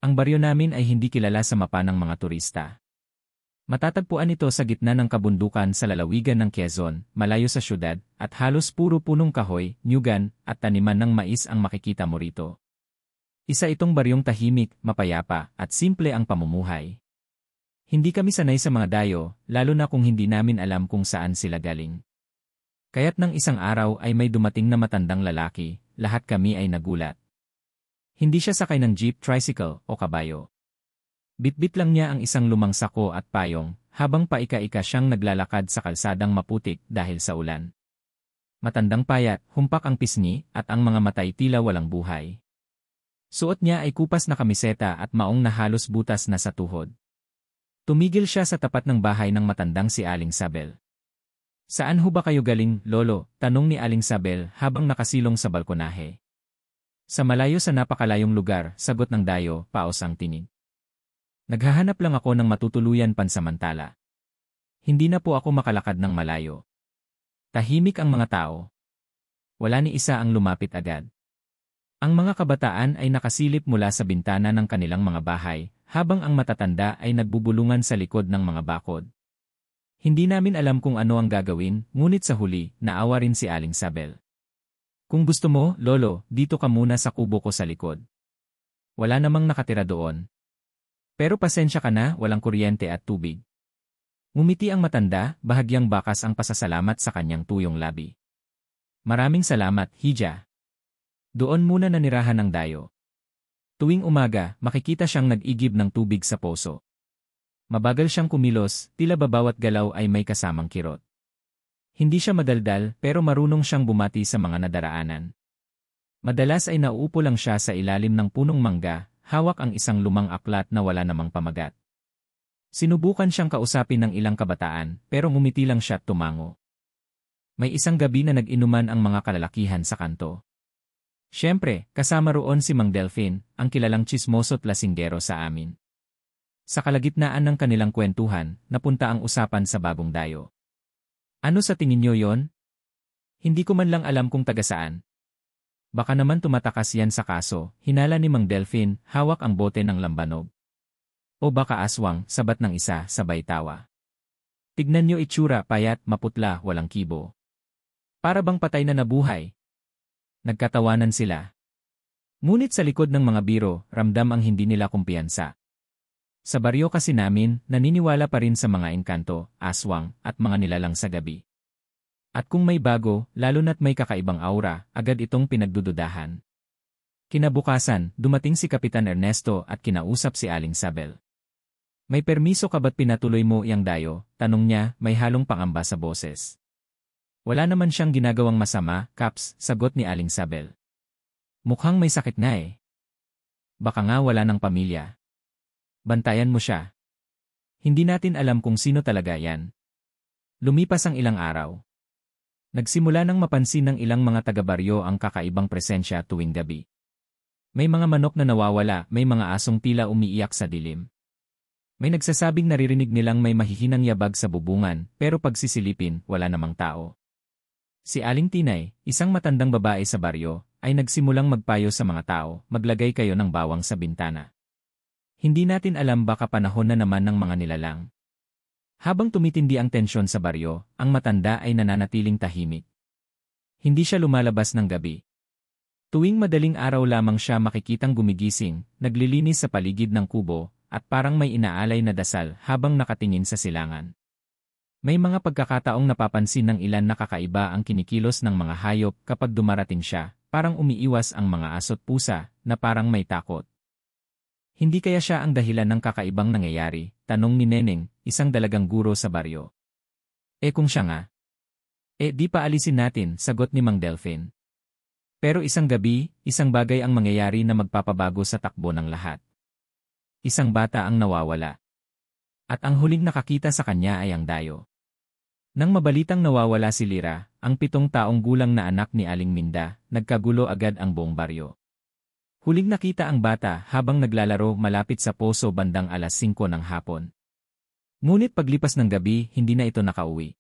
Ang baryo namin ay hindi kilala sa mapa ng mga turista. Matatagpuan ito sa gitna ng kabundukan sa lalawigan ng Quezon, malayo sa syudad, at halos puro punong kahoy, nyugan, at taniman ng mais ang makikita mo rito. Isa itong baryong tahimik, mapayapa, at simple ang pamumuhay. Hindi kami sanay sa mga dayo, lalo na kung hindi namin alam kung saan sila galing. Kaya't ng isang araw ay may dumating na matandang lalaki, lahat kami ay nagulat. Hindi siya sakay ng jeep, tricycle, o kabayo. Bitbit lang niya ang isang lumang sako at payong, habang paika-ika siyang naglalakad sa kalsadang maputik dahil sa ulan. Matandang payat, humpak ang pisngi, at ang mga matay tila walang buhay. Suot niya ay kupas na kamiseta at maong na halos butas na sa tuhod. Tumigil siya sa tapat ng bahay ng matandang si Aling Sabel. "Saan ho ba kayo galing, Lolo?" tanong ni Aling Sabel habang nakasilong sa balkonahe. "Sa malayo sa napakalayong lugar," sagot ng dayo, paos ang tinig. "Naghahanap lang ako ng matutuluyan pansamantala. Hindi na po ako makalakad ng malayo." Tahimik ang mga tao. Wala ni isa ang lumapit agad. Ang mga kabataan ay nakasilip mula sa bintana ng kanilang mga bahay, habang ang matatanda ay nagbubulungan sa likod ng mga bakod. Hindi namin alam kung ano ang gagawin, ngunit sa huli, naawa rin si Aling Sabel. "Kung gusto mo, Lolo, dito ka muna sa kubo ko sa likod. Wala namang nakatira doon. Pero pasensya ka na, walang kuryente at tubig." Ngumiti ang matanda, bahagyang bakas ang pasasalamat sa kanyang tuyong labi. "Maraming salamat, Hija." Doon muna nanirahan ng dayo. Tuwing umaga, makikita siyang nag-igib ng tubig sa poso. Mabagal siyang kumilos, tila bawat galaw ay may kasamang kirot. Hindi siya madaldal, pero marunong siyang bumati sa mga nadaraanan. Madalas ay nauupo lang siya sa ilalim ng punong mangga, hawak ang isang lumang aklat na wala namang pamagat. Sinubukan siyang kausapin ng ilang kabataan, pero ngumiti lang siya at tumango. May isang gabi na nag-inuman ang mga kalalakihan sa kanto. Siyempre, kasama roon si Mang Delfin, ang kilalang tsismoso't lasinggero sa amin. Sa kalagitnaan ng kanilang kwentuhan, napunta ang usapan sa bagong dayo. "Ano sa tingin niyo yon? Hindi ko man lang alam kung taga saan." "Baka naman tumatakas yan sa kaso," hinala ni Mang Delfin, hawak ang bote ng lambanog. "O baka aswang," sabat ng isa, sabay tawa. "Tignan niyo itsura, payat, maputla, walang kibo. Para bang patay na nabuhay." Nagkatawanan sila. Ngunit sa likod ng mga biro, ramdam ang hindi nila kumpiyansa. Sa baryo kasi namin, naniniwala pa rin sa mga engkanto, aswang, at mga nilalang sa gabi. At kung may bago, lalo na't may kakaibang aura, agad itong pinagdududahan. Kinabukasan, dumating si Kapitan Ernesto at kinausap si Aling Sabel. "May permiso ka ba't pinatuloy mo iyang dayo?" tanong niya, may halong pangamba sa boses. "Wala naman siyang ginagawang masama, Kaps," sagot ni Aling Sabel. "Mukhang may sakit na eh. Baka nga wala ng pamilya. Bantayan mo siya. Hindi natin alam kung sino talaga yan." Lumipas ang ilang araw. Nagsimula nang mapansin ng ilang mga taga-baryo ang kakaibang presensya tuwing gabi. May mga manok na nawawala, may mga asong tila umiiyak sa dilim. May nagsasabing naririnig nilang may mahihinang yabag sa bubungan, pero pag sisilipin, wala namang tao. Si Aling Tinay, isang matandang babae sa baryo, ay nagsimulang magpayo sa mga tao, "Maglagay kayo ng bawang sa bintana. Hindi natin alam, baka panahon na naman ng mga nilalang." Habang tumitindi ang tensyon sa baryo, ang matanda ay nananatiling tahimik. Hindi siya lumalabas ng gabi. Tuwing madaling araw lamang siya makikitang gumigising, naglilinis sa paligid ng kubo, at parang may inaalay na dasal habang nakatingin sa silangan. May mga pagkakataong napapansin ng ilan na kakaiba ang kinikilos ng mga hayop kapag dumarating siya, parang umiiwas ang mga aso't pusa, na parang may takot. "Hindi kaya siya ang dahilan ng kakaibang nangyayari?" tanong ni Neneng, isang dalagang guro sa baryo. Kung siya nga?" Di pa alisin natin," sagot ni Mang Delfin. Pero isang gabi, isang bagay ang mangyayari na magpapabago sa takbo ng lahat. Isang bata ang nawawala. At ang huling nakakita sa kanya ay ang dayo. Nang mabalitang nawawala si Lira, ang 7 taong gulang na anak ni Aling Minda, nagkagulo agad ang buong baryo. Huling nakita ang bata habang naglalaro malapit sa poso bandang 5:00 ng hapon. Ngunit paglipas ng gabi, hindi na ito nakauwi.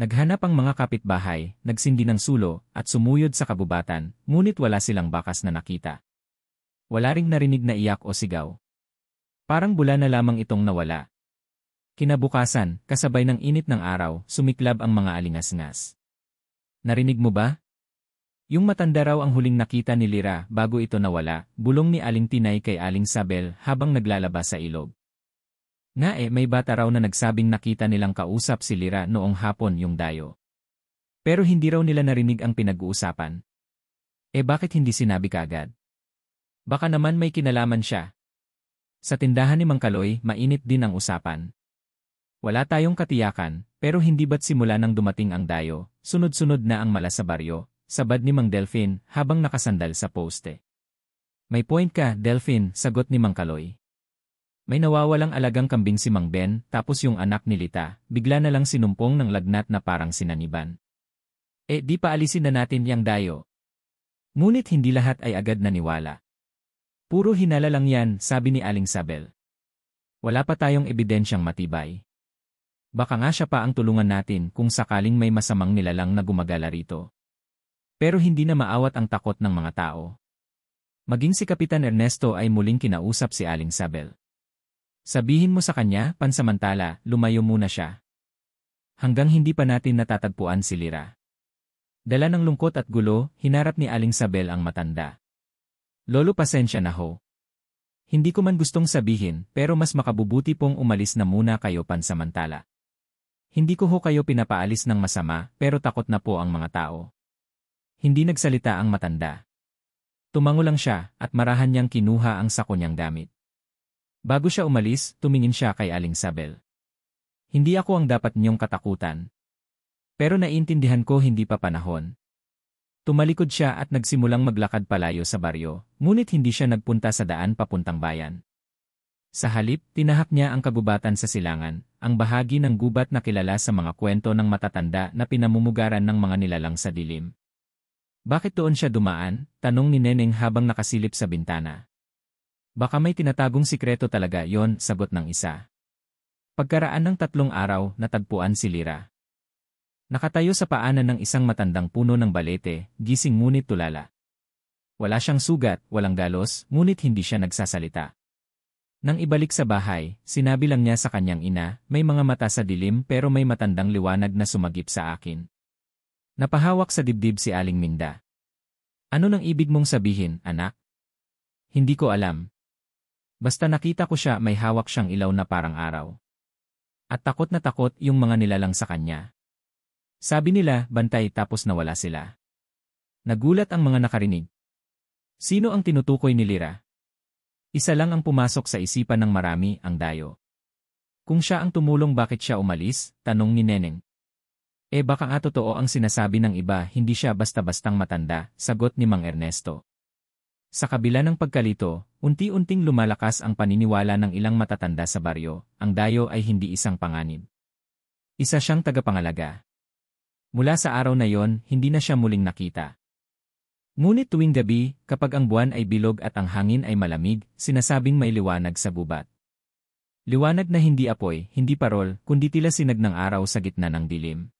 Naghanap ang mga kapitbahay, nagsindi ng sulo, at sumuyod sa kabubatan, ngunit wala silang bakas na nakita. Wala ring narinig na iyak o sigaw. Parang bula na lamang itong nawala. Kinabukasan, kasabay ng init ng araw, sumiklab ang mga alingas-ngas. Narinig mo ba? Yung matanda raw ang huling nakita ni Lyra bago ito nawala, bulong ni Aling Tinay kay Aling Sabel habang naglalaba sa ilog. May bata raw na nagsabing nakita nilang kausap si Lyra noong hapon yung dayo. Pero hindi raw nila narinig ang pinag-uusapan. Bakit hindi sinabi kaagad? Baka naman may kinalaman siya. Sa tindahan ni Mang Kaloy, mainit din ang usapan. Wala tayong katiyakan, pero hindi ba't simula nang dumating ang dayo, sunod-sunod na ang mala sa baryo, sabad ni Mang Delphine habang nakasandal sa poste. May point ka, Delphine, sagot ni Mang Kaloy. May nawawalang alagang kambing si Mang Ben, tapos yung anak ni Lita, bigla na lang sinumpong ng lagnat na parang sinaniban. Di pa alisin na natin yang dayo. Ngunit hindi lahat ay agad naniwala. Puro hinala lang yan, sabi ni Aling Sabel. Wala pa tayong ebidensyang matibay. Baka nga siya pa ang tulungan natin kung sakaling may masamang nilalang na gumagala rito. Pero hindi na maawat ang takot ng mga tao. Maging si Kapitan Ernesto ay muling kinausap si Aling Sabel. Sabihin mo sa kanya, pansamantala, lumayo muna siya. Hanggang hindi pa natin natatagpuan si Lyra. Dala ng lungkot at gulo, hinarap ni Aling Sabel ang matanda. Lolo, pasensya na ho. Hindi ko man gustong sabihin, pero mas makabubuti pong umalis na muna kayo pansamantala. Hindi ko ho kayo pinapaalis ng masama, pero takot na po ang mga tao. Hindi nagsalita ang matanda. Tumango lang siya, at marahan niyang kinuha ang sako niyang gamit. Bago siya umalis, tumingin siya kay Aling Sabel. Hindi ako ang dapat niyong katakutan. Pero naiintindihan ko hindi pa panahon. Tumalikod siya at nagsimulang maglakad palayo sa baryo, ngunit hindi siya nagpunta sa daan papuntang bayan. Sa halip, tinahak niya ang kagubatan sa silangan, ang bahagi ng gubat na kilala sa mga kwento ng matatanda na pinamumugaran ng mga nilalang sa dilim. Bakit doon siya dumaan? Tanong ni Neneng habang nakasilip sa bintana. Baka may tinatagong sikreto talaga yon, sagot ng isa. Pagkaraan ng 3 araw, natagpuan si Lyra. Nakatayo sa paanan ng isang matandang puno ng balete, gising ngunit tulala. Wala siyang sugat, walang galos, ngunit hindi siya nagsasalita. Nang ibalik sa bahay, sinabi lang niya sa kanyang ina, may mga mata sa dilim pero may matandang liwanag na sumagip sa akin. Napahawak sa dibdib si Aling Minda. Ano nang ibig mong sabihin, anak? Hindi ko alam. Basta nakita ko siya, may hawak siyang ilaw na parang araw. At takot na takot yung mga nilalang sa kanya. Sabi nila, bantay, tapos nawala sila. Nagulat ang mga nakarinig. Sino ang tinutukoy ni Lyra? Isa lang ang pumasok sa isipan ng marami, ang dayo. Kung siya ang tumulong, bakit siya umalis? Tanong ni Neneng. Baka nga totoo ang sinasabi ng iba, hindi siya basta-bastang matanda, sagot ni Mang Ernesto. Sa kabila ng pagkalito, unti-unting lumalakas ang paniniwala ng ilang matatanda sa baryo, ang dayo ay hindi isang panganib. Isa siyang tagapangalaga. Mula sa araw na yon, hindi na siya muling nakita. Ngunit tuwing gabi, kapag ang buwan ay bilog at ang hangin ay malamig, sinasabing may liwanag sa gubat. Liwanag na hindi apoy, hindi parol, kundi tila sinag ng araw sa gitna ng dilim.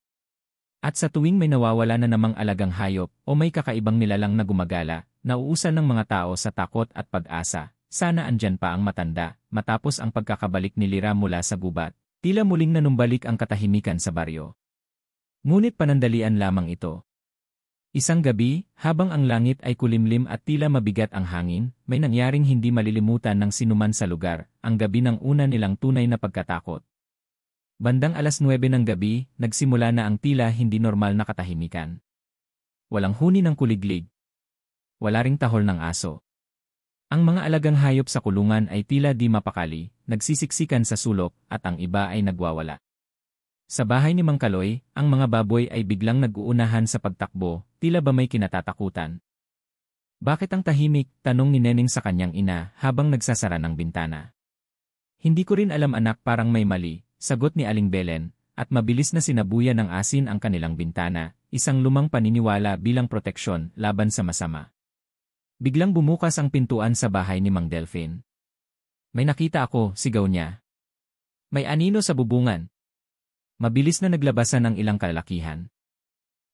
At sa tuwing may nawawala na namang alagang hayop o may kakaibang nilalang na gumagala, nauusan ng mga tao sa takot at pag-asa, sana andyan pa ang matanda, matapos ang pagkakabalik ni Lyra mula sa gubat, tila muling nanumbalik ang katahimikan sa baryo. Ngunit panandalian lamang ito. Isang gabi, habang ang langit ay kulimlim at tila mabigat ang hangin, may nangyaring hindi malilimutan ng sinuman sa lugar, ang gabi ng una nilang tunay na pagkatakot. Bandang 9:00 ng gabi, nagsimula na ang tila hindi normal na katahimikan. Walang huni ng kuliglig. Wala ring tahol ng aso. Ang mga alagang hayop sa kulungan ay tila di mapakali, nagsisiksikan sa sulok, at ang iba ay nagwawala. Sa bahay ni Mang Kaloy, ang mga baboy ay biglang nag-uunahan sa pagtakbo, tila ba may kinatatakutan. Bakit ang tahimik? Tanong ni Neneng sa kanyang ina habang nagsasara ng bintana. Hindi ko rin alam anak, parang may mali, sagot ni Aling Belen, at mabilis na sinabuyan ng asin ang kanilang bintana, isang lumang paniniwala bilang proteksyon laban sa masama. Biglang bumukas ang pintuan sa bahay ni Mang Delphine. May nakita ako, sigaw niya. May anino sa bubungan. Mabilis na naglabasan ng ilang kalalakihan.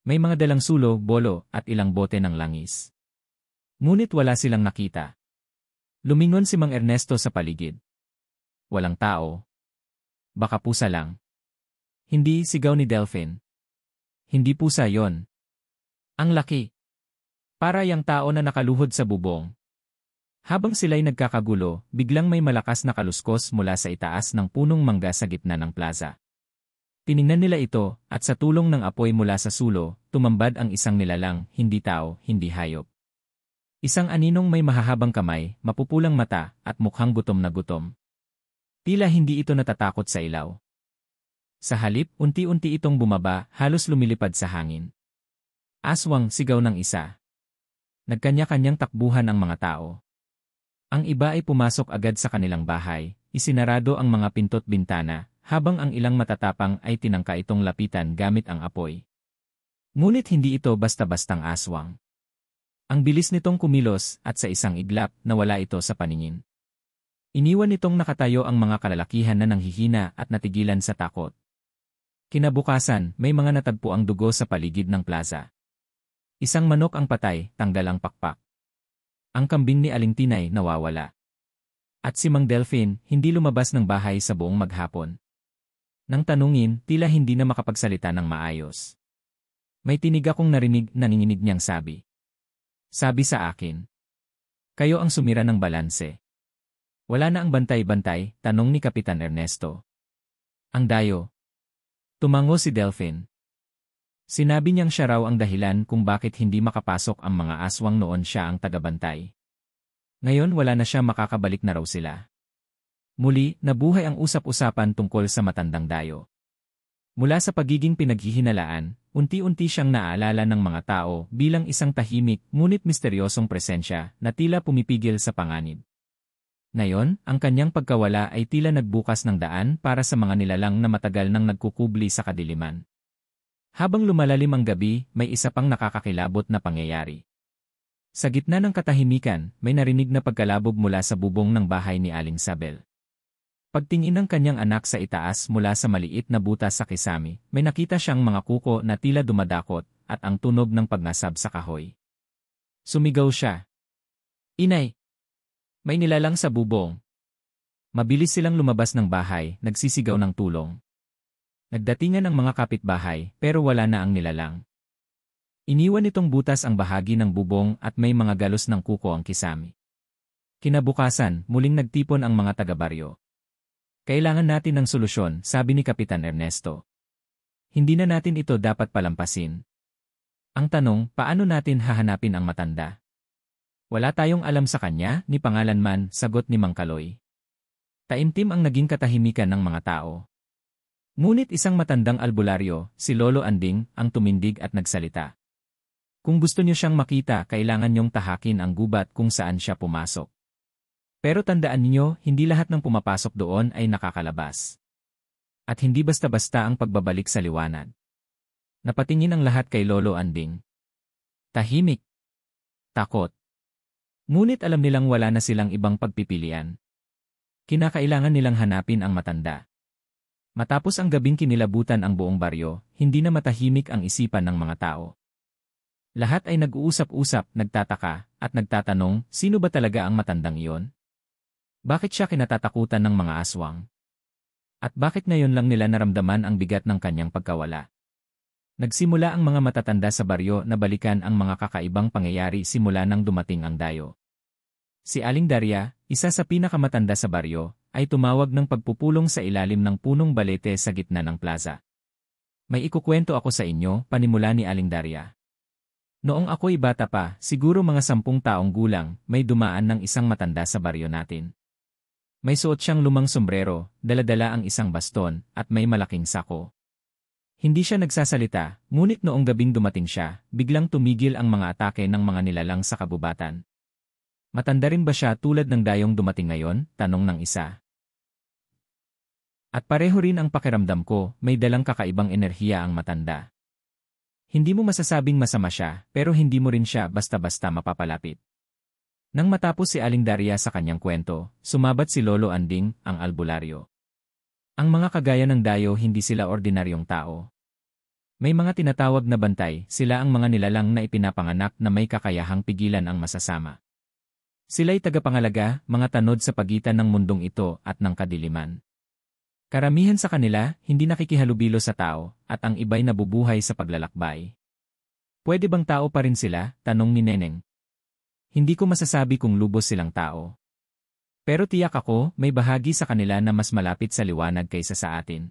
May mga dalang sulo, bolo, at ilang bote ng langis. Ngunit wala silang nakita. Lumingon si Mang Ernesto sa paligid. Walang tao. Baka pusa lang. Hindi, sigaw ni Delphine. Hindi pusa yon. Ang laki. Para yang tao na nakaluhod sa bubong. Habang sila'y nagkakagulo, biglang may malakas na kaluskos mula sa itaas ng punong mangga sa gitna ng plaza. Tiningnan nila ito, at sa tulong ng apoy mula sa sulo, tumambad ang isang nilalang, hindi tao, hindi hayop. Isang aninong may mahahabang kamay, mapupulang mata, at mukhang gutom na gutom. Tila hindi ito natatakot sa ilaw. Sa halip, unti-unti itong bumaba, halos lumilipad sa hangin. Aswang, sigaw ng isa. Nagkanya-kanyang takbuhan ang mga tao. Ang iba ay pumasok agad sa kanilang bahay, isinarado ang mga pinto't bintana, habang ang ilang matatapang ay tinangka itong lapitan gamit ang apoy. Ngunit hindi ito basta-bastang aswang. Ang bilis nitong kumilos at sa isang iglap nawala ito sa paningin. Iniwan nitong nakatayo ang mga kalalakihan na nanghihina at natigilan sa takot. Kinabukasan, may mga natagpo ang dugo sa paligid ng plaza. Isang manok ang patay, tanggal ang pakpak. Ang kambing ni Aling Tinay nawawala. At si Mang Delphine, hindi lumabas ng bahay sa buong maghapon. Nang tanungin, tila hindi na makapagsalita ng maayos. May tinig akong narinig, nanginginig niyang sabi. Sabi sa akin. Kayo ang sumira ng balanse. Wala na ang bantay-bantay, tanong ni Kapitan Ernesto. Ang dayo. Tumango si Delphine. Sinabi niyang siya raw ang dahilan kung bakit hindi makapasok ang mga aswang noon siya ang tagabantay. Ngayon wala na siya, makakabalik na raw sila. Muli, nabuhay ang usap-usapan tungkol sa matandang dayo. Mula sa pagiging pinaghihinalaan, unti-unti siyang naaalala ng mga tao bilang isang tahimik ngunit misteryosong presensya na tila pumipigil sa panganib. Ngayon, ang kanyang pagkawala ay tila nagbukas ng daan para sa mga nilalang na matagal nang nagkukubli sa kadiliman. Habang lumalalim ang gabi, may isa pang nakakakilabot na pangyayari. Sa gitna ng katahimikan, may narinig na pagkalabog mula sa bubong ng bahay ni Aling Sabel. Pagtingin ng kanyang anak sa itaas mula sa maliit na butas sa kisame, may nakita siyang mga kuko na tila dumadakot at ang tunog ng pagnasab sa kahoy. Sumigaw siya. Inay! May nilalang sa bubong. Mabilis silang lumabas ng bahay, nagsisigaw ng tulong. Nagdatingan ang mga kapitbahay, pero wala na ang nilalang. Iniwan nitong butas ang bahagi ng bubong at may mga galos ng kuko ang kisame. Kinabukasan, muling nagtipon ang mga taga-baryo. Kailangan natin ng solusyon, sabi ni Kapitan Ernesto. Hindi na natin ito dapat palampasin. Ang tanong, paano natin hahanapin ang matanda? Wala tayong alam sa kanya, ni pangalan man, sagot ni Mang Kaloy. Taimtim ang naging katahimikan ng mga tao. Ngunit isang matandang albularyo, si Lolo Anding, ang tumindig at nagsalita. Kung gusto niyo siyang makita, kailangan niyong tahakin ang gubat kung saan siya pumasok. Pero tandaan niyo, hindi lahat ng pumapasok doon ay nakakalabas. At hindi basta-basta ang pagbabalik sa liwanag. Napatingin ang lahat kay Lolo Anding. Tahimik. Takot. Ngunit alam nilang wala na silang ibang pagpipilian. Kinakailangan nilang hanapin ang matanda. Matapos ang gabing kinilabutan ang buong baryo, hindi na matahimik ang isipan ng mga tao. Lahat ay nag-uusap-usap, nagtataka, at nagtatanong, sino ba talaga ang matandang iyon? Bakit siya kinatatakutan ng mga aswang? At bakit ngayon lang nila naramdaman ang bigat ng kanyang pagkawala? Nagsimula ang mga matatanda sa baryo na balikan ang mga kakaibang pangyayari simula nang dumating ang dayo. Si Aling Daria, isa sa pinakamatanda sa baryo, ay tumawag ng pagpupulong sa ilalim ng punong balete sa gitna ng plaza. May ikukwento ako sa inyo, panimula ni Aling Daria. Noong ako'y bata pa, siguro mga 10 taong gulang, may dumaan ng isang matanda sa baryo natin. May suot siyang lumang sombrero, dala-dala ang isang baston, at may malaking sako. Hindi siya nagsasalita, ngunit noong gabing dumating siya, biglang tumigil ang mga atake ng mga nilalang sa kabubatan. Matanda rin ba siya tulad ng dayong dumating ngayon? Tanong ng isa. At pareho rin ang pakiramdam ko, may dalang kakaibang enerhiya ang matanda. Hindi mo masasabing masama siya, pero hindi mo rin siya basta-basta mapapalapit. Nang matapos si Aling Daria sa kanyang kwento, sumabat si Lolo Anding, ang albularyo. Ang mga kagaya ng dayo hindi sila ordinaryong tao. May mga tinatawag na bantay, sila ang mga nilalang na ipinapanganak na may kakayahang pigilan ang masasama. Sila'y tagapangalaga, mga tanod sa pagitan ng mundong ito at ng kadiliman. Karamihan sa kanila, hindi nakikihalubilo sa tao, at ang iba'y nabubuhay sa paglalakbay. Pwede bang tao pa rin sila? Tanong ni Neneng. Hindi ko masasabi kung lubos silang tao. Pero tiyak ako, may bahagi sa kanila na mas malapit sa liwanag kaysa sa atin.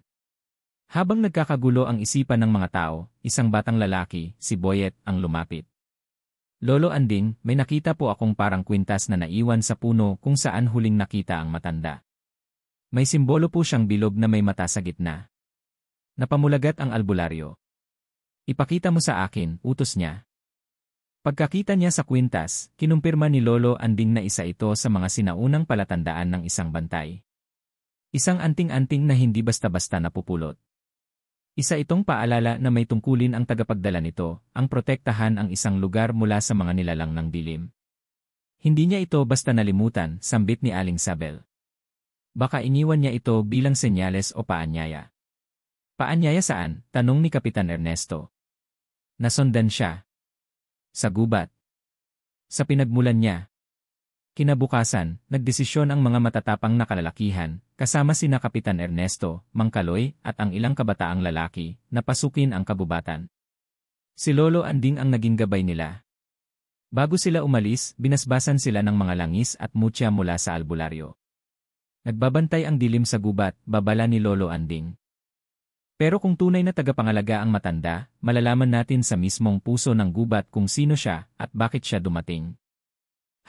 Habang nagkakagulo ang isipan ng mga tao, isang batang lalaki, si Boyet, ang lumapit. Lolo Anding, may nakita po akong parang kwintas na naiwan sa puno kung saan huling nakita ang matanda. May simbolo po siyang bilog na may mata sa gitna. Napamulagat ang albularyo. Ipakita mo sa akin, utos niya. Pagkakita niya sa kwintas, kinumpirma ni Lolo Anding na isa ito sa mga sinaunang palatandaan ng isang bantay. Isang anting-anting na hindi basta-basta napupulot. Isa itong paalala na may tungkulin ang tagapagdala nito, ang protektahan ang isang lugar mula sa mga nilalang ng dilim. Hindi niya ito basta nalimutan, sambit ni Aling Sabel. Baka iniwan niya ito bilang senyales o paanyaya. Paanyaya saan? Tanong ni Kapitan Ernesto. Nasundan siya. Sa gubat. Sa pinagmulan niya. Kinabukasan, nagdesisyon ang mga matatapang na kalalakihan, kasama sina Kapitan Ernesto, Mang Kaloy, at ang ilang kabataang lalaki, na pasukin ang kabubatan. Si Lolo Anding ang naging gabay nila. Bago sila umalis, binasbasan sila ng mga langis at mutya mula sa albularyo. Nagbabantay ang dilim sa gubat, babala ni Lolo Anding. Pero kung tunay na tagapangalaga ang matanda, malalaman natin sa mismong puso ng gubat kung sino siya at bakit siya dumating.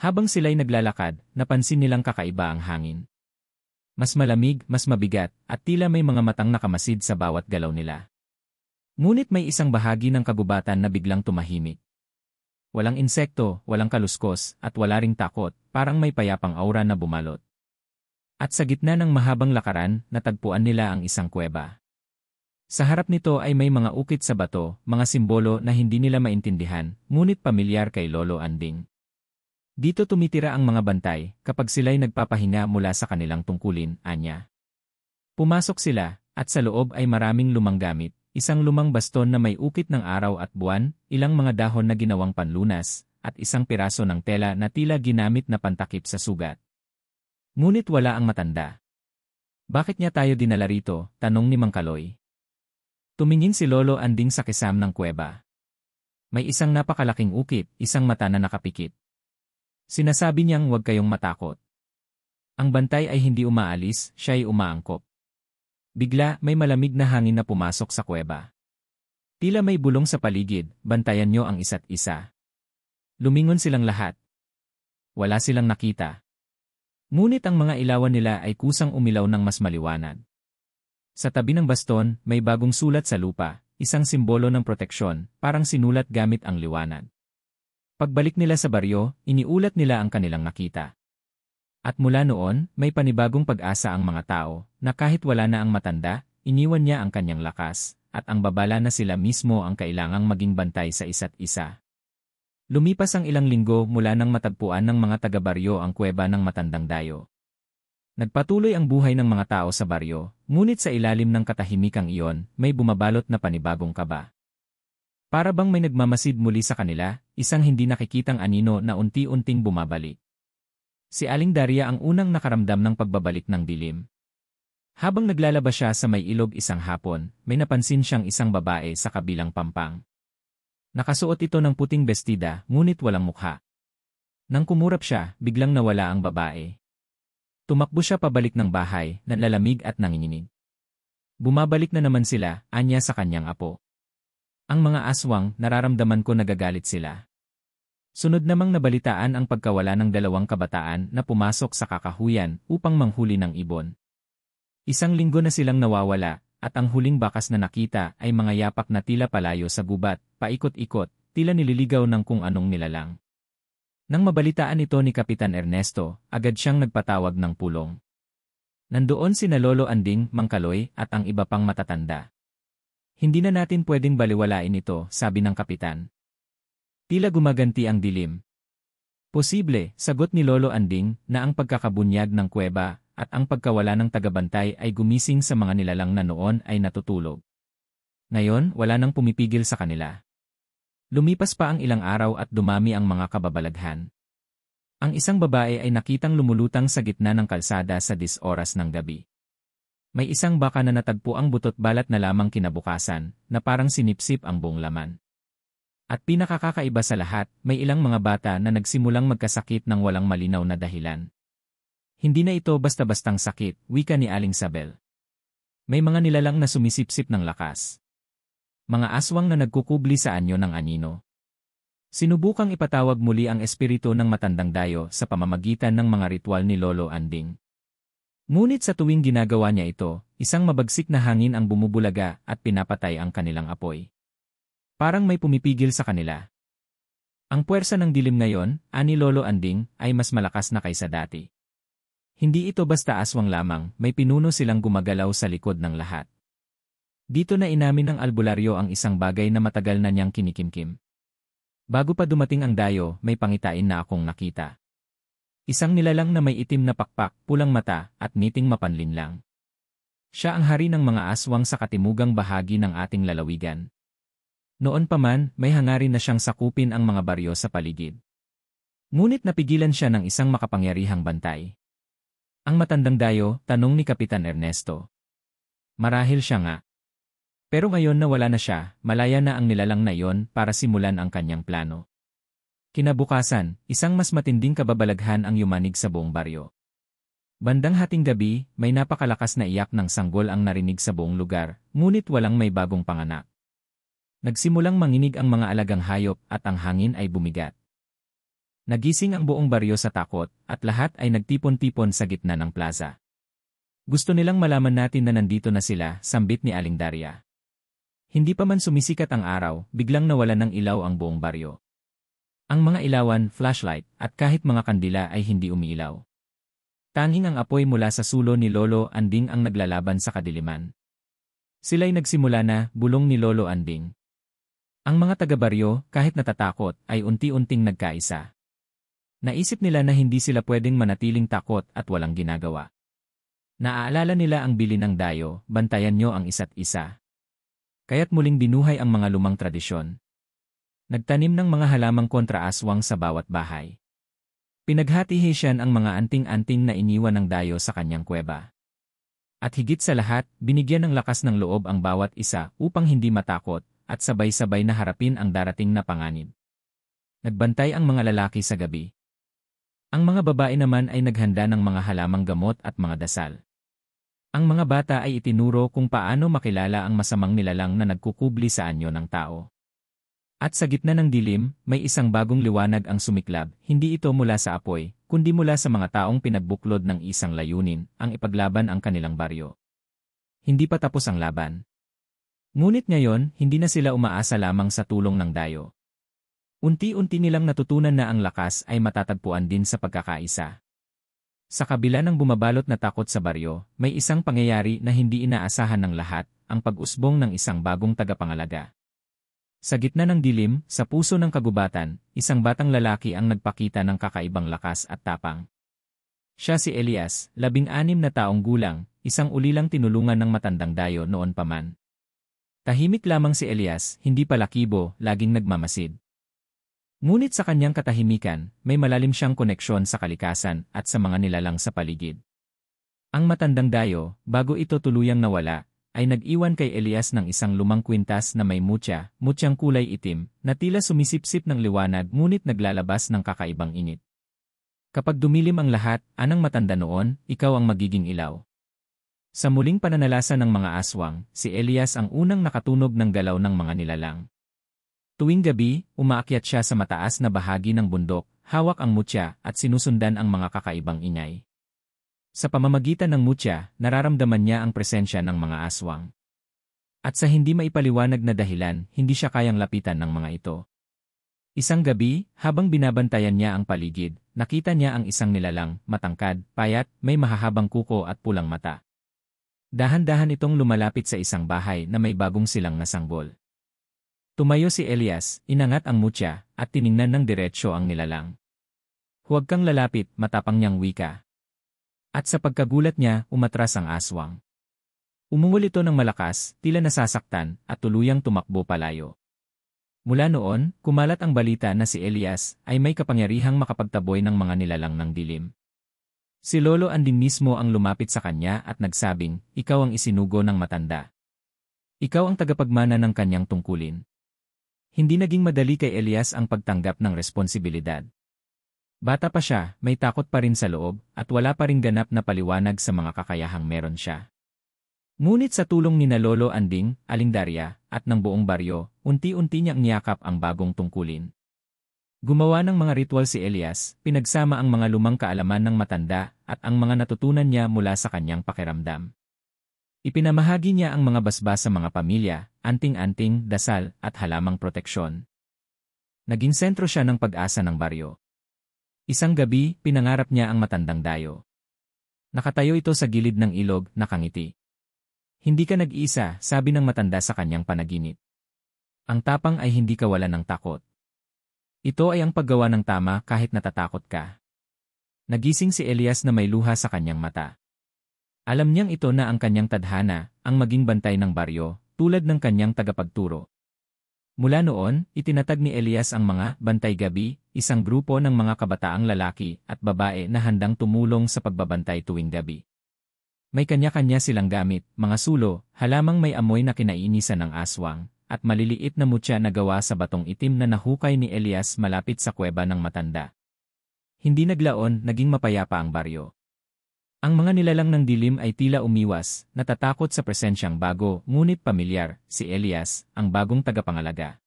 Habang sila'y naglalakad, napansin nilang kakaiba ang hangin. Mas malamig, mas mabigat, at tila may mga matang nakamasid sa bawat galaw nila. Ngunit may isang bahagi ng kagubatan na biglang tumahimik. Walang insekto, walang kaluskos, at wala ring takot, parang may payapang aura na bumalot. At sa gitna ng mahabang lakaran, natagpuan nila ang isang kuweba. Sa harap nito ay may mga ukit sa bato, mga simbolo na hindi nila maintindihan, ngunit pamilyar kay Lolo Anding. Dito tumitira ang mga bantay kapag sila'y nagpapahinga mula sa kanilang tungkulin, anya. Pumasok sila, at sa loob ay maraming lumang gamit, isang lumang baston na may ukit ng araw at buwan, ilang mga dahon na ginawang panlunas, at isang piraso ng tela na tila ginamit na pantakip sa sugat. Ngunit wala ang matanda. Bakit niya tayo dinala rito? Tanong ni Mang Kaloy. Tumingin si Lolo Anding sa kisam ng kuweba. May isang napakalaking ukit, isang mata na nakapikit. Sinasabi niyang huwag kayong matakot. Ang bantay ay hindi umaalis, siya'y umaangkop. Bigla, may malamig na hangin na pumasok sa kuweba. Tila may bulong sa paligid, bantayan niyo ang isa't isa. Lumingon silang lahat. Wala silang nakita. Ngunit ang mga ilawan nila ay kusang umilaw ng mas maliwanag. Sa tabi ng baston, may bagong sulat sa lupa, isang simbolo ng proteksyon, parang sinulat gamit ang liwanag. Pagbalik nila sa baryo, iniulat nila ang kanilang nakita. At mula noon, may panibagong pag-asa ang mga tao, na kahit wala na ang matanda, iniwan niya ang kanyang lakas, at ang babala na sila mismo ang kailangang maging bantay sa isa't isa. Lumipas ang ilang linggo mula nang matagpuan ng mga taga-baryo ang kuweba ng matandang dayo. Nagpatuloy ang buhay ng mga tao sa baryo, ngunit sa ilalim ng katahimikang iyon, may bumabalot na panibagong kaba. Para bang may nagmamasid muli sa kanila, isang hindi nakikitang anino na unti-unting bumabalik. Si Aling Daria ang unang nakaramdam ng pagbabalik ng dilim. Habang naglalaba siya sa may ilog isang hapon, may napansin siyang isang babae sa kabilang pampang. Nakasuot ito ng puting bestida, ngunit walang mukha. Nang kumurap siya, biglang nawala ang babae. Tumakbo siya pabalik ng bahay, nanlalamig at nanginginig. Bumabalik na naman sila, anya sa kanyang apo. Ang mga aswang, nararamdaman ko nagagalit sila. Sunod namang nabalitaan ang pagkawala ng dalawang kabataan na pumasok sa kakahuyan upang manghuli ng ibon. Isang linggo na silang nawawala, at ang huling bakas na nakita ay mga yapak na tila palayo sa gubat, paikot-ikot, tila nililigaw ng kung anong nilalang. Nang mabalitaan ito ni Kapitan Ernesto, agad siyang nagpatawag ng pulong. Nandoon sina Lolo Anding, Mang Kaloy, at ang iba pang matatanda. Hindi na natin pwedeng baliwalain ito, sabi ng kapitan. Tila gumaganti ang dilim. Posible, sagot ni Lolo Anding, na ang pagkakabunyag ng kuweba at ang pagkawala ng tagabantay ay gumising sa mga nilalang na noon ay natutulog. Ngayon, wala nang pumipigil sa kanila. Lumipas pa ang ilang araw at dumami ang mga kababalaghan. Ang isang babae ay nakitang lumulutang sa gitna ng kalsada sa 10 oras ng gabi. May isang baka na natagpo ang butot balat na lamang kinabukasan, na parang sinipsip ang buong laman. At pinakakakaiba sa lahat, may ilang mga bata na nagsimulang magkasakit ng walang malinaw na dahilan. Hindi na ito basta-bastang sakit, wika ni Aling Sabel. May mga nilalang na sumisipsip ng lakas. Mga aswang na nagkukubli sa anyo ng anino. Sinubukang ipatawag muli ang espiritu ng matandang dayo sa pamamagitan ng mga ritual ni Lolo Anding. Ngunit sa tuwing ginagawa niya ito, isang mabagsik na hangin ang bumubulaga at pinapatay ang kanilang apoy. Parang may pumipigil sa kanila. Ang puwersa ng dilim ngayon, ani Lolo Anding, ay mas malakas na kaysa dati. Hindi ito basta aswang lamang, may pinuno silang gumagalaw sa likod ng lahat. Dito na inamin ng albularyo ang isang bagay na matagal na niyang kinikimkim. Bago pa dumating ang dayo, may pangitain na akong nakita. Isang nilalang na may itim na pakpak, pulang mata, at ngiting mapanlinlang. Siya ang hari ng mga aswang sa katimugang bahagi ng ating lalawigan. Noon pa man, may hangarin na siyang sakupin ang mga baryo sa paligid. Ngunit napigilan siya ng isang makapangyarihang bantay. Ang matandang dayo, tanong ni Kapitan Ernesto. Marahil siya nga. Pero ngayon na wala na siya, malaya na ang nilalang na iyon para simulan ang kanyang plano. Kinabukasan, isang mas matinding kababalaghan ang yumanig sa buong baryo. Bandang hating gabi, may napakalakas na iyak ng sanggol ang narinig sa buong lugar, ngunit walang may bagong panganak. Nagsimulang manginig ang mga alagang hayop at ang hangin ay bumigat. Nagising ang buong baryo sa takot at lahat ay nagtipon-tipon sa gitna ng plaza. Gusto nilang malaman natin na nandito na sila, sambit ni Aling Daria. Hindi pa man sumisikat ang araw, biglang nawalan ng ilaw ang buong baryo. Ang mga ilawan, flashlight, at kahit mga kandila ay hindi umiilaw. Tanging ang apoy mula sa sulo ni Lolo Anding ang naglalaban sa kadiliman. Sila'y nagsimula na, bulong ni Lolo Anding. Ang mga taga-baryo, kahit natatakot, ay unti-unting nagkaisa. Naisip nila na hindi sila pwedeng manatiling takot at walang ginagawa. Naaalala nila ang bilin ng dayo, bantayan nyo ang isa't isa. Kaya't muling binuhay ang mga lumang tradisyon. Nagtanim ng mga halamang kontra-aswang sa bawat bahay. Pinaghati-hatian ang mga anting-anting na iniwan ng dayo sa kanyang kuweba. At higit sa lahat, binigyan ng lakas ng loob ang bawat isa upang hindi matakot at sabay-sabay na harapin ang darating na panganib. Nagbantay ang mga lalaki sa gabi. Ang mga babae naman ay naghanda ng mga halamang gamot at mga dasal. Ang mga bata ay itinuro kung paano makilala ang masamang nilalang na nagkukubli sa anyo ng tao. At sa gitna ng dilim, may isang bagong liwanag ang sumiklab, hindi ito mula sa apoy, kundi mula sa mga taong pinagbuklod ng isang layunin, ang ipaglaban ang kanilang baryo. Hindi pa tapos ang laban. Ngunit ngayon, hindi na sila umaasa lamang sa tulong ng dayo. Unti-unti nilang natutunan na ang lakas ay matatagpuan din sa pagkakaisa. Sa kabila ng bumabalot na takot sa baryo, may isang pangyayari na hindi inaasahan ng lahat, ang pag-usbong ng isang bagong tagapangalaga. Sa gitna ng dilim, sa puso ng kagubatan, isang batang lalaki ang nagpakita ng kakaibang lakas at tapang. Siya si Elias, 16 na taong gulang, isang ulilang tinulungan ng matandang dayo noon pa man. Tahimik lamang si Elias, hindi palakibo, laging nagmamasid. Ngunit sa kanyang katahimikan, may malalim siyang koneksyon sa kalikasan at sa mga nilalang sa paligid. Ang matandang dayo, bago ito tuluyang nawala, ay nag-iwan kay Elias ng isang lumang kwintas na may mutyang kulay itim, na tila sumisipsip ng liwanag ngunit naglalabas ng kakaibang init. Kapag dumilim ang lahat, anang matanda noon, ikaw ang magiging ilaw. Sa muling pananalasa ng mga aswang, si Elias ang unang nakatunog ng galaw ng mga nilalang. Tuwing gabi, umaakyat siya sa mataas na bahagi ng bundok, hawak ang mutya at sinusundan ang mga kakaibang ingay. Sa pamamagitan ng mutya, nararamdaman niya ang presensya ng mga aswang. At sa hindi maipaliwanag na dahilan, hindi siya kayang lapitan ng mga ito. Isang gabi, habang binabantayan niya ang paligid, nakita niya ang isang nilalang, matangkad, payat, may mahahabang kuko at pulang mata. Dahan-dahan itong lumalapit sa isang bahay na may bagong silang na sanggol. Tumayo si Elias, inangat ang mutya, at tiningnan ng diretsyo ang nilalang. Huwag kang lalapit, matapang niyang wika. At sa pagkagulat niya, umatras ang aswang. Umungol ito ng malakas, tila nasasaktan, at tuluyang tumakbo palayo. Mula noon, kumalat ang balita na si Elias ay may kapangyarihang makapagtaboy ng mga nilalang ng dilim. Si Lolo Anding mismo ang lumapit sa kanya at nagsabing, "Ikaw ang isinugo ng matanda. Ikaw ang tagapagmana ng kanyang tungkulin." Hindi naging madali kay Elias ang pagtanggap ng responsibilidad. Bata pa siya, may takot pa rin sa loob, at wala pa ring ganap na paliwanag sa mga kakayahang meron siya. Ngunit sa tulong ni na Lolo Anding, Aling Daria, at ng buong baryo, unti-unti niyang niyakap ang bagong tungkulin. Gumawa ng mga ritual si Elias, pinagsama ang mga lumang kaalaman ng matanda at ang mga natutunan niya mula sa kanyang pakiramdam. Ipinamahagi niya ang mga basbas sa mga pamilya, anting-anting, dasal, at halamang proteksyon. Naging sentro siya ng pag-asa ng baryo. Isang gabi, pinangarap niya ang matandang dayo. Nakatayo ito sa gilid ng ilog, nakangiti. "Hindi ka nag-iisa," sabi ng matanda sa kanyang panaginip. "Ang tapang ay hindi kawalan ng takot. Ito ay ang paggawa ng tama kahit natatakot ka." Nagising si Elias na may luha sa kanyang mata. Alam niyang ito na ang kanyang tadhana, ang maging bantay ng baryo, tulad ng kanyang tagapagturo. Mula noon, itinatag ni Elias ang mga Bantay Gabi, isang grupo ng mga kabataang lalaki at babae na handang tumulong sa pagbabantay tuwing gabi. May kanya-kanya silang gamit, mga sulo, halamang may amoy na kinaiinisan ng aswang, at maliliit na mutya na gawa sa batong itim na nahukay ni Elias malapit sa kuweba ng matanda. Hindi naglaon, naging mapayapa ang baryo. Ang mga nilalang ng dilim ay tila umiwas, natatakot sa presensyang bago, ngunit pamilyar, si Elias, ang bagong tagapangalaga.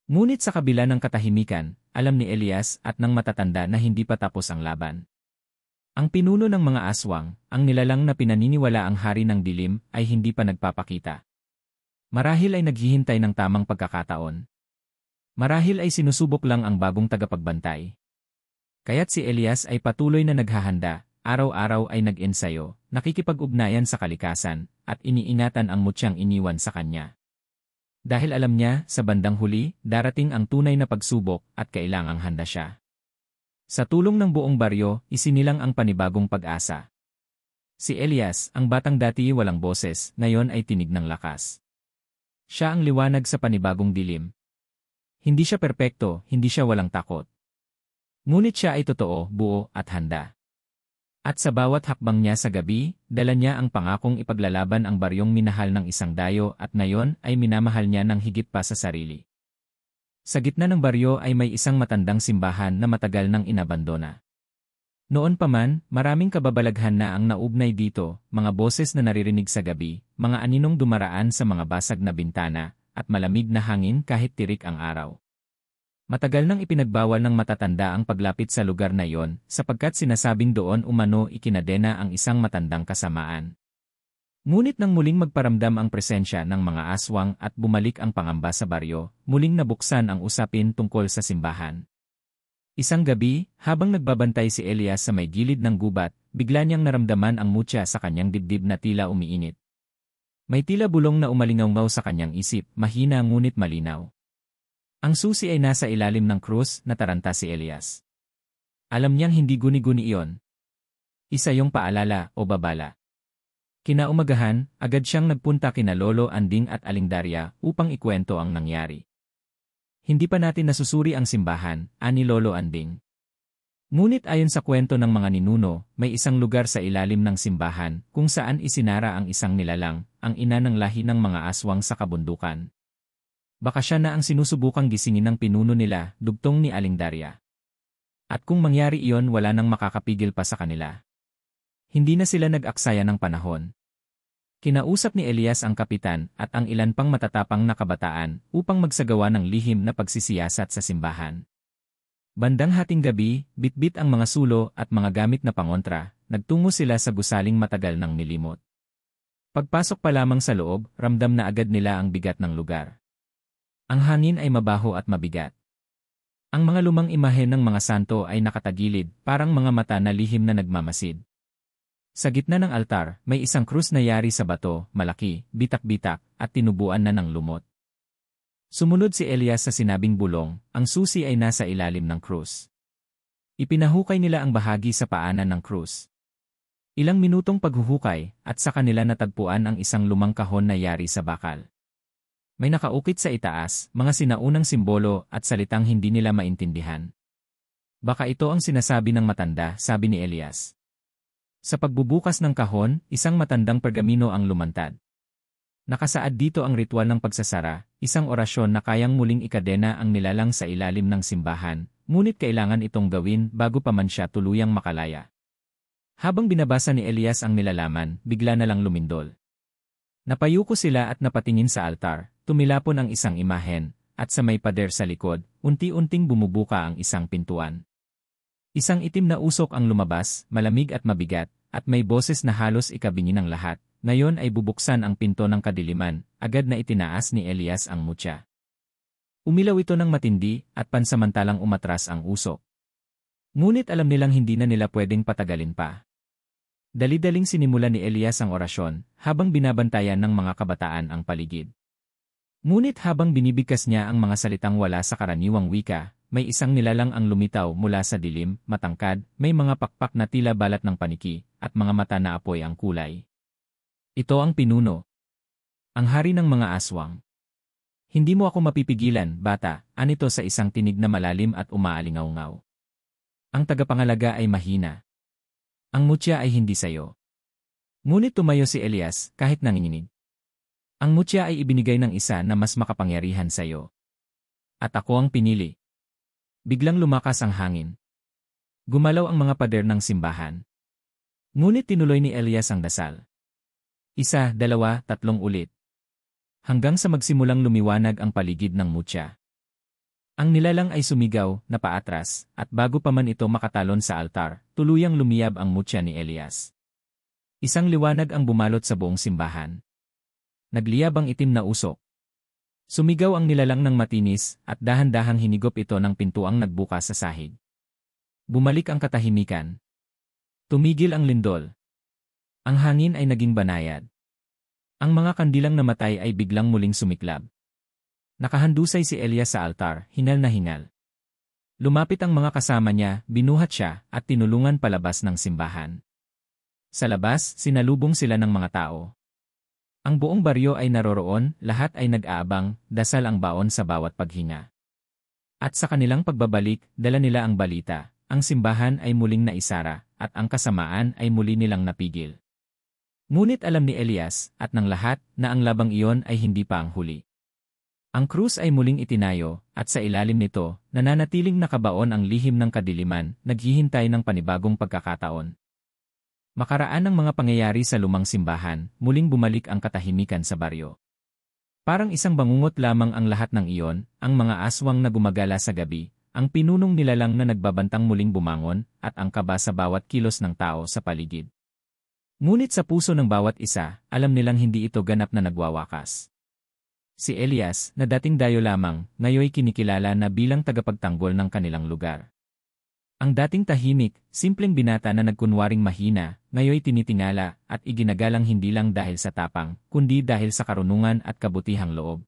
Ngunit sa kabila ng katahimikan, alam ni Elias at ng matatanda na hindi pa tapos ang laban. Ang pinuno ng mga aswang, ang nilalang na pinaniniwala ang hari ng dilim, ay hindi pa nagpapakita. Marahil ay naghihintay ng tamang pagkakataon. Marahil ay sinusubok lang ang bagong tagapagbantay. Kaya't si Elias ay patuloy na naghahanda, araw-araw ay nag-ensayo, nakikipag-ugnayan sa kalikasan, at iniingatan ang mutyang iniwan sa kanya. Dahil alam niya, sa bandang huli, darating ang tunay na pagsubok at kailangang handa siya. Sa tulong ng buong baryo, isinilang ang panibagong pag-asa. Si Elias, ang batang dati walang boses, ngayon ay tinig ng lakas. Siya ang liwanag sa panibagong dilim. Hindi siya perpekto, hindi siya walang takot. Ngunit siya ay totoo, buo, at handa. At sa bawat hakbang niya sa gabi, dala niya ang pangakong ipaglalaban ang baryong minahal ng isang dayo at ngayon ay minamahal niya ng higit pa sa sarili. Sa gitna ng baryo ay may isang matandang simbahan na matagal nang inabandona. Noon pa man, maraming kababalaghan na ang naugnay dito, mga boses na naririnig sa gabi, mga aninong dumaraan sa mga basag na bintana, at malamig na hangin kahit tirik ang araw. Matagal nang ipinagbawal ng matatanda ang paglapit sa lugar na yon, sapagkat sinasabing doon umano ikinadena ang isang matandang kasamaan. Ngunit nang muling magparamdam ang presensya ng mga aswang at bumalik ang pangamba sa baryo, muling nabuksan ang usapin tungkol sa simbahan. Isang gabi, habang nagbabantay si Elias sa may gilid ng gubat, bigla niyang naramdaman ang mutya sa kanyang dibdib na tila umiinit. May tila bulong na umalingaw sa kanyang isip, mahina ngunit malinaw. Ang susi ay nasa ilalim ng krus, nataranta si Elias. Alam niyang hindi guni-guni iyon. Isa yung paalala o babala. Kinaumagahan, agad siyang nagpunta kina Lolo Anding at Aling Daria upang ikwento ang nangyari. Hindi pa natin nasusuri ang simbahan, ani Lolo Anding. Ngunit ayon sa kwento ng mga ninuno, may isang lugar sa ilalim ng simbahan kung saan isinara ang isang nilalang, ang ina ng lahi ng mga aswang sa kabundukan. Baka siya na ang sinusubukang gisingin ng pinuno nila, dugtong ni Aling Daria. At kung mangyari iyon, wala nang makakapigil pa sa kanila. Hindi na sila nag-aksaya ng panahon. Kinausap ni Elias ang kapitan at ang ilan pang matatapang na kabataan upang magsagawa ng lihim na pagsisiyasat sa simbahan. Bandang hating gabi, bitbit ang mga sulo at mga gamit na pangontra, nagtungo sila sa gusaling matagal ng nilimot. Pagpasok pa lamang sa loob, ramdam na agad nila ang bigat ng lugar. Ang hangin ay mabaho at mabigat. Ang mga lumang imahe ng mga santo ay nakatagilid, parang mga mata na lihim na nagmamasid. Sa gitna ng altar, may isang krus na yari sa bato, malaki, bitak-bitak, at tinubuan na ng lumot. Sumunod si Elias sa sinabing bulong, ang susi ay nasa ilalim ng krus. Ipinahukay nila ang bahagi sa paanan ng krus. Ilang minutong paghuhukay, at sa kanila natagpuan ang isang lumang kahon na yari sa bakal. May nakaukit sa itaas, mga sinaunang simbolo at salitang hindi nila maintindihan. Baka ito ang sinasabi ng matanda, sabi ni Elias. Sa pagbubukas ng kahon, isang matandang pergamino ang lumantad. Nakasaad dito ang ritual ng pagsasara, isang orasyon na kayang muling ikadena ang nilalang sa ilalim ng simbahan, ngunit kailangan itong gawin bago pa man siya tuluyang makalaya. Habang binabasa ni Elias ang nilalaman, bigla na lang lumindol. Napayuko sila at napatingin sa altar, tumilapon ang isang imahen, at sa may pader sa likod, unti-unting bumubuka ang isang pintuan. Isang itim na usok ang lumabas, malamig at mabigat, at may boses na halos ikabingi ng lahat. Ngayon ay bubuksan ang pinto ng kadiliman, agad na itinaas ni Elias ang mutya. Umilaw ito ng matindi, at pansamantalang umatras ang usok. Ngunit alam nilang hindi na nila pwedeng patagalin pa. Dali-daling sinimula ni Elias ang orasyon, habang binabantayan ng mga kabataan ang paligid. Ngunit habang binibigkas niya ang mga salitang wala sa karaniwang wika, may isang nilalang ang lumitaw mula sa dilim, matangkad, may mga pakpak na tila balat ng paniki, at mga mata na apoy ang kulay. Ito ang pinuno. Ang hari ng mga aswang. Hindi mo ako mapipigilan, bata, anito sa isang tinig na malalim at umaalingaw-ngaw. Ang tagapangalaga ay mahina. Ang mutya ay hindi sayo. Ngunit tumayo si Elias, kahit nanginginig. Ang mutya ay ibinigay ng isa na mas makapangyarihan sayo. At ako ang pinili. Biglang lumakas ang hangin. Gumalaw ang mga pader ng simbahan. Ngunit tinuloy ni Elias ang dasal. 1, 2, 3 ulit. Hanggang sa magsimulang lumiwanag ang paligid ng mutya. Ang nilalang ay sumigaw, napaatras, at bago pa man ito makatalon sa altar, tuluyang lumiyab ang mutya ni Elias. Isang liwanag ang bumalot sa buong simbahan. Nagliyab ang itim na usok. Sumigaw ang nilalang ng matinis, at dahan-dahang hinigop ito ng pintuang nagbukas sa sahig. Bumalik ang katahimikan. Tumigil ang lindol. Ang hangin ay naging banayad. Ang mga kandilang namatay ay biglang muling sumiklab. Nakahandusay si Elias sa altar, hingal na hingal. Lumapit ang mga kasama niya, binuhat siya, at tinulungan palabas ng simbahan. Sa labas, sinalubong sila ng mga tao. Ang buong baryo ay naroroon, lahat ay nag-aabang, dasal ang baon sa bawat paghinga. At sa kanilang pagbabalik, dala nila ang balita, ang simbahan ay muling naisara, at ang kasamaan ay muli nilang napigil. Ngunit alam ni Elias, at ng lahat, na ang labang iyon ay hindi pa ang huli. Ang krus ay muling itinayo, at sa ilalim nito, nananatiling nakabaon ang lihim ng kadiliman, naghihintay ng panibagong pagkakataon. Makaraan ng mga pangyayari sa lumang simbahan, muling bumalik ang katahimikan sa baryo. Parang isang bangungot lamang ang lahat ng iyon, ang mga aswang na gumagala sa gabi, ang pinunong nilalang na nagbabantang muling bumangon, at ang kaba sa bawat kilos ng tao sa paligid. Ngunit sa puso ng bawat isa, alam nilang hindi ito ganap na nagwawakas. Si Elias, na dating dayo lamang, ngayoy kinikilala na bilang tagapagtanggol ng kanilang lugar. Ang dating tahimik, simpleng binata na nagkunwaring mahina, ngayoy tinitingala at iginagalang hindi lang dahil sa tapang, kundi dahil sa karunungan at kabutihang loob.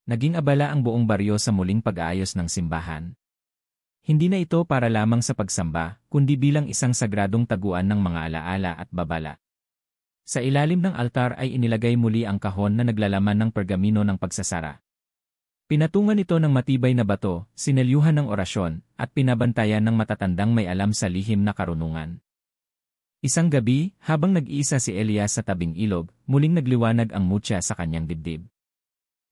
Naging abala ang buong baryo sa muling pag-aayos ng simbahan. Hindi na ito para lamang sa pagsamba, kundi bilang isang sagradong taguan ng mga alaala at babala. Sa ilalim ng altar ay inilagay muli ang kahon na naglalaman ng pergamino ng pagsasara. Pinatungan ito ng matibay na bato, sinelyuhan ng orasyon, at pinabantayan ng matatandang may alam sa lihim na karunungan. Isang gabi, habang nag-iisa si Elias sa tabing ilog, muling nagliwanag ang mutya sa kanyang dibdib.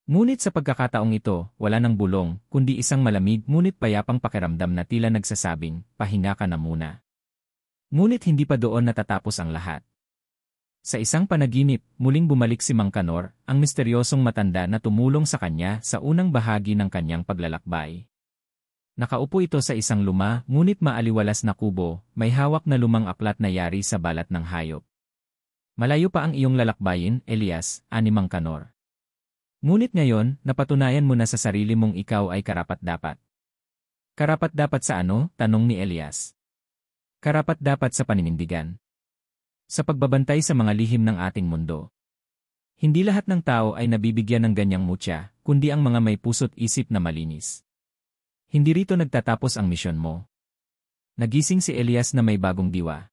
Ngunit sa pagkakataong ito, wala nang bulong, kundi isang malamig ngunit payapang pakiramdam na tila nagsasabing, pahinga ka na muna. Ngunit hindi pa doon natatapos ang lahat. Sa isang panaginip, muling bumalik si Mang Kanor, ang misteryosong matanda na tumulong sa kanya sa unang bahagi ng kanyang paglalakbay. Nakaupo ito sa isang luma ngunit maaliwalas na kubo, may hawak na lumang aklat na yari sa balat ng hayop. Malayo pa ang iyong lalakbayin, Elias, ani Mang Kanor. Ngunit ngayon, napatunayan mo na sa sarili mong ikaw ay karapat-dapat. Karapat-dapat sa ano? Tanong ni Elias. Karapat-dapat sa paninindigan. Sa pagbabantay sa mga lihim ng ating mundo. Hindi lahat ng tao ay nabibigyan ng ganyang mutya, kundi ang mga may puso't isip na malinis. Hindi rito nagtatapos ang misyon mo. Nagising si Elias na may bagong diwa.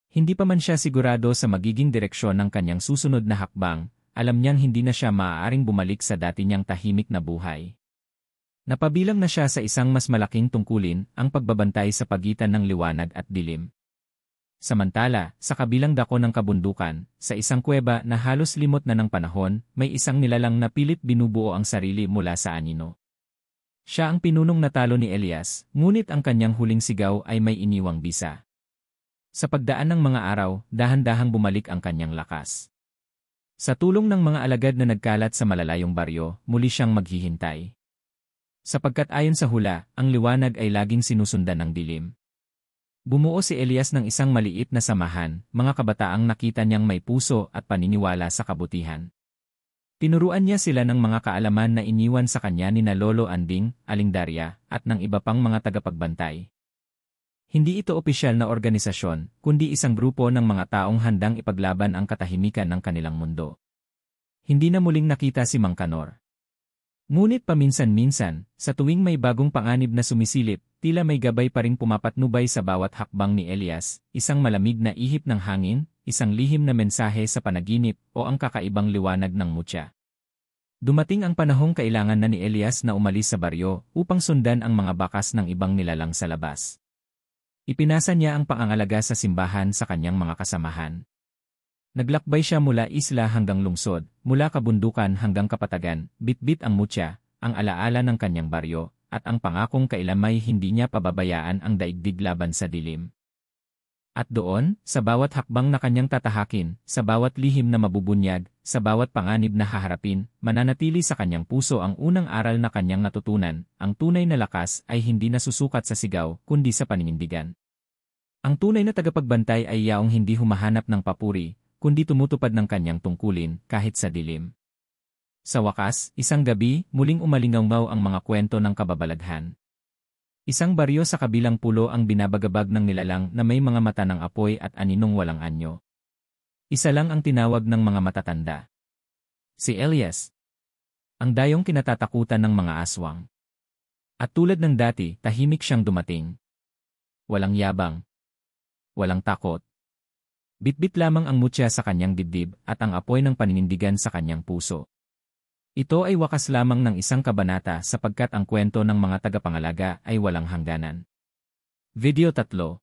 Hindi pa man siya sigurado sa magiging direksyon ng kanyang susunod na hakbang, alam niyang hindi na siya maaaring bumalik sa dati niyang tahimik na buhay. Napabilang na siya sa isang mas malaking tungkulin, ang pagbabantay sa pagitan ng liwanag at dilim. Samantala, sa kabilang dako ng kabundukan, sa isang kuweba na halos limot na ng panahon, may isang nilalang na pilit binubuo ang sarili mula sa anino. Siya ang pinunong natalo ni Elias, ngunit ang kanyang huling sigaw ay may iniwang bisa. Sa pagdaan ng mga araw, dahan-dahang bumalik ang kanyang lakas. Sa tulong ng mga alagad na nagkalat sa malalayong baryo, muli siyang maghihintay. Sapagkat ayon sa hula, ang liwanag ay laging sinusundan ng dilim. Bumuo si Elias ng isang maliit na samahan, mga kabataang nakita niyang may puso at paniniwala sa kabutihan. Tinuruan niya sila ng mga kaalaman na iniwan sa kanya ni na Lolo Anding, Aling Daria, at ng iba pang mga tagapagbantay. Hindi ito opisyal na organisasyon, kundi isang grupo ng mga taong handang ipaglaban ang katahimikan ng kanilang mundo. Hindi na muling nakita si Mang Kanor. Ngunit paminsan-minsan, sa tuwing may bagong panganib na sumisilip, tila may gabay pa ring pumapatnubay sa bawat hakbang ni Elias, isang malamig na ihip ng hangin, isang lihim na mensahe sa panaginip, o ang kakaibang liwanag ng mutya. Dumating ang panahong kailangan na ni Elias na umalis sa baryo upang sundan ang mga bakas ng ibang nilalang sa labas. Ipinasa niya ang pangangalaga sa simbahan sa kanyang mga kasamahan. Naglakbay siya mula isla hanggang lungsod, mula kabundukan hanggang kapatagan, bitbit ang mutya, ang alaala ng kanyang baryo, at ang pangakong kailamay hindi niya pababayaan ang daigdig laban sa dilim. At doon, sa bawat hakbang na kanyang tatahakin, sa bawat lihim na mabubunyag, sa bawat panganib na haharapin, mananatili sa kanyang puso ang unang aral na kanyang natutunan, ang tunay na lakas ay hindi nasusukat sa sigaw, kundi sa paninindigan. Ang tunay na tagapagbantay ay yaong hindi humahanap ng papuri, kundi tumutupad ng kanyang tungkulin, kahit sa dilim. Sa wakas, isang gabi, muling umalingaw ang mga kwento ng kababalaghan. Isang baryo sa kabilang pulo ang binabagabag ng nilalang na may mga mata ng apoy at aninong walang anyo. Isa lang ang tinawag ng mga matatanda. Si Elias. Ang dayong kinatatakutan ng mga aswang. At tulad ng dati, tahimik siyang dumating. Walang yabang. Walang takot. Bitbit lamang ang mutya sa kanyang dibdib at ang apoy ng paninindigan sa kanyang puso. Ito ay wakas lamang ng isang kabanata sapagkat ang kwento ng mga tagapangalaga ay walang hangganan. Video 3.